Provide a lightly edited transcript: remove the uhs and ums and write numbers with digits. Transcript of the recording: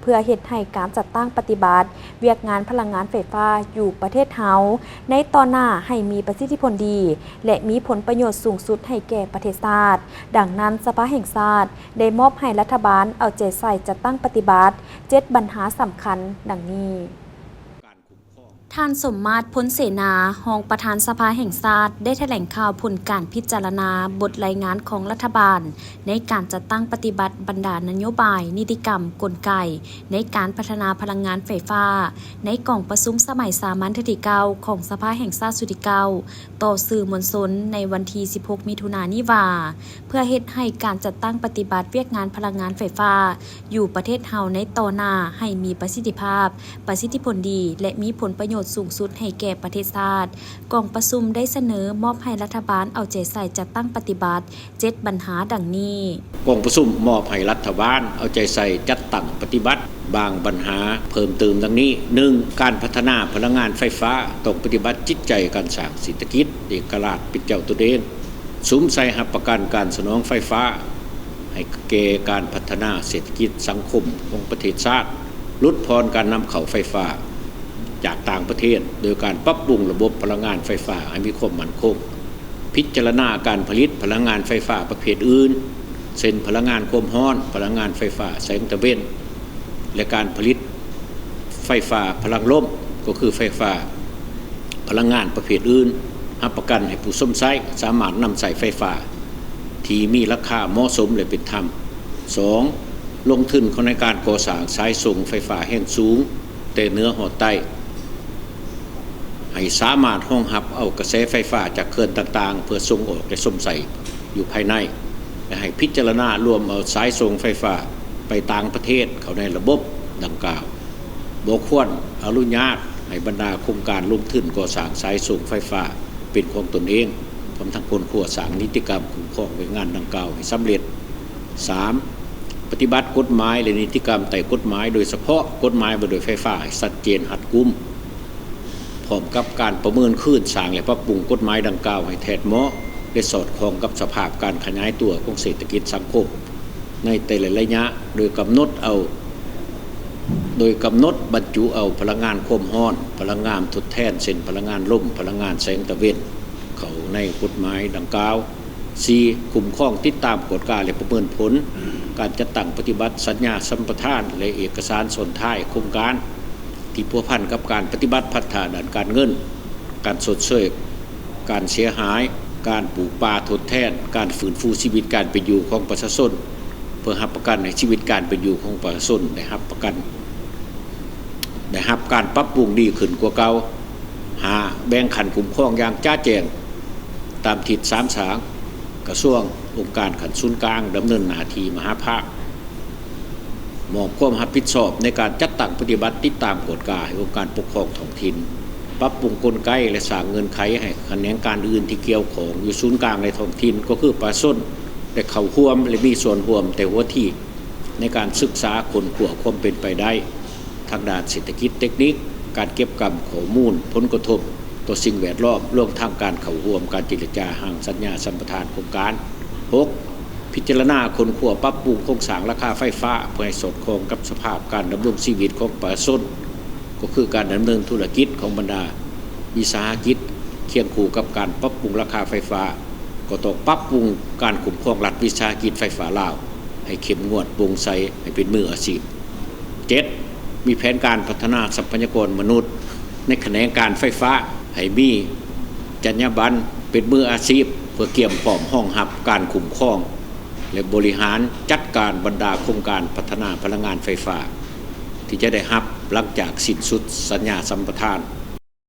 เพื่อเฮ็ดให้การจัดตั้งปฏิบัติเวียกงานพลังงานไฟฟ้าอยู่ประเทศเฮาในตอนหน้าให้มีประสิทธิผลดีและมีผลประโยชน์สูงสุดให้แก่ประเทศชาติดังนั้นสภาแห่งชาติได้มอบให้รัฐบาลเอาใจใส่จัดตั้งปฏิบัติ7ปัญหาสำคัญดังนี้ท่านสมมาตร พ้นเสนารองประธานสภาแห่งชาติได้แถลงข่าวผลการพิจารณาบทรายงานของรัฐบาลในการจัดตั้งปฏิบัติบรรดานโยบายนิติกรรมกลไกในการพัฒนาพลังงานไฟฟ้าในกล่องประชุมสมัยสามัญที่9ของสภาแห่งชาติสุดที่9ต่อสื่อมวลชนในวันที่16มิถุนายนนี้ว่าเพื่อเฮ็ดให้การจัดตั้งปฏิบัติเวียกงานพลังงานไฟฟ้าอยู่ประเทศเฮาในต่อหน้าให้มีประสิทธิภาพประสิทธิผลดีและมีผลประโยชน์สูงสุดให้แก่ประเทศชาติกองประชุมได้เสนอมอบให้รัฐบาลเอาใจใส่จัดตั้งปฏิบัติ7ปัญหาดังนี้กองประชุมมอบให้รัฐบาลเอาใจใส่จัดตั้งปฏิบัติบางปัญหาเพิ่มเติมดังนี้ 1. การพัฒนาพลังงานไฟฟ้าต้องปฏิบัติจิตใจการสร้างเศรษฐกิจเอกราชเป็นเจ้าตัวเองสุมใส่หับประกันการสนองไฟฟ้าให้แก่การพัฒนาเศรษฐกิจสังคมของประเทศชาติลดพรการนำเข้าไฟฟ้าจากต่างประเทศโดยการปรับปรุงระบบพลังงานไฟฟ้าให้มีความมั่นคงพิจารณาการผลิตพลังงานไฟฟ้าประเภทอื่นเช่นพลังงานความร้อนพลังงานไฟฟ้าแสงตะเวนและการผลิตไฟฟ้าพลังลมก็คือไฟฟ้าพลังงานประเภทอื่นรับประกันให้ผู้สมใช้สามารถนำใส่ไฟฟ้าที่มีราคาเหมาะสมและเป็นธรรม 2. ลงทุนในการก่อสร้างสายส่งไฟฟ้าแห่งสูงแต่เหนือหอดใต้ให้สามารถรองรับเอากระแสไฟฟ้าจากเขื่อนต่างๆเพื่อส่งออกและส่งใส่อยู่ภายในและให้พิจารณารวมเอาสายส่งไฟฟ้าไปต่างประเทศเข้าในระบบดังกล่าวบ่ควรอนุญาตให้บรรดาโครงการลงทุนก่อสร้างสายส่งไฟฟ้าเป็นของตนเองพร้อมทั้งคนขัวสร้างนิติกรรมคุ้มครองไว้งานดังกล่าวให้สำเร็จ 3. ปฏิบัติกฎหมายและนิติกรรมแต่กฎหมายโดยเฉพาะกฎหมายบนโดยไฟฟ้าให้ชัดเจนรัดกุมพร้อมกับการประเมินคลื่นสร้างและปรับปรุงกฎหมายดังกล่าวให้แท้เหมาะและสอดคล้องกับสภาพการขยายตัวของเศรษฐกิจสังคมในแต่ละระยะโดยกำหนดบรรจุเอาพลังงานความร้อนพลังงานทดแทนเช่นพลังงานลมพลังงานแสงตะเวนเข้าในกฎหมายดังกล่าว 4. คุ้มครองติดตามกฎการและประเมินผลการจัดตั้งปฏิบัติสัญญาสัมปทานและเอกสารส่วนท้ายโครงการที่พัวพันกับการปฏิบัติพัฒนาด้านการเงินการชดเชยการเสียหายการปลูกป่าทดแทนการฟื้นฟูชีวิตการเป็นอยู่ของประชาชนเพื่อรับประกันในชีวิตการเป็นอยู่ของประชาชนได้รับประกันได้รับการปรับปรุงดีขึ้นกว่าเก่าหาแบ่งขันคุ้มครองอย่างจ้าแจ้งตามทิศ3 สางกระทรวงองค์การขันศูนย์กลางดำเนินหน้าที่มหาภาคมอบความรับผิดชอบในการจัดตั้งปฏิบัติติดตามกฎกาให้องค์การปกครองท้องถิ่นปรับปรุงกลไกและสร้างเงินไขให้แขนงการอื่นที่เกี่ยวข้องอยู่ศูนย์กลางในท้องถิ่นก็คือประชาชนได้เข้าร่วมและมีส่วนร่วมแต่หัวที่ในการศึกษาค้นคว้าความเป็นไปได้ทางด้านเศรษฐกิจเทคนิคการเก็บกำข้อมูลผลกระทบต่อสิ่งแวดล้อมรวมทั้งการเข้าร่วมการเจรจาหางสัญญาสัมปทานโครงการ 6. พิจารณาค้นคว้าปรับปรุงโครงสร้างราคาไฟฟ้าเพื่อให้สอดคล้องกับสภาพการดำรงชีวิตของประชาชนก็คือการดำเนินธุรกิจของบรรดาวิสาหกิจเคียงคู่กับการปรับปรุงราคาไฟฟ้าก็ต้องปรับปรุงการคุ้มครองรัฐวิสาหกิจไฟฟ้าลาวให้เข้มงวดโปร่งใสให้เป็นมืออาชีพ 7. มีแผนการพัฒนาทรัพยากรมนุษย์ในแขนงการไฟฟ้าให้มีจรรยาบรรณเป็นมืออาชีพเพื่อเกี่ยมพร้อมห้องรับการคุ้มครองและบริหารจัดการบรรดาโครงการพัฒนาพลังงานไฟฟ้าที่จะได้รับหลังจากสิ้นสุดสัญญาสัมปทาน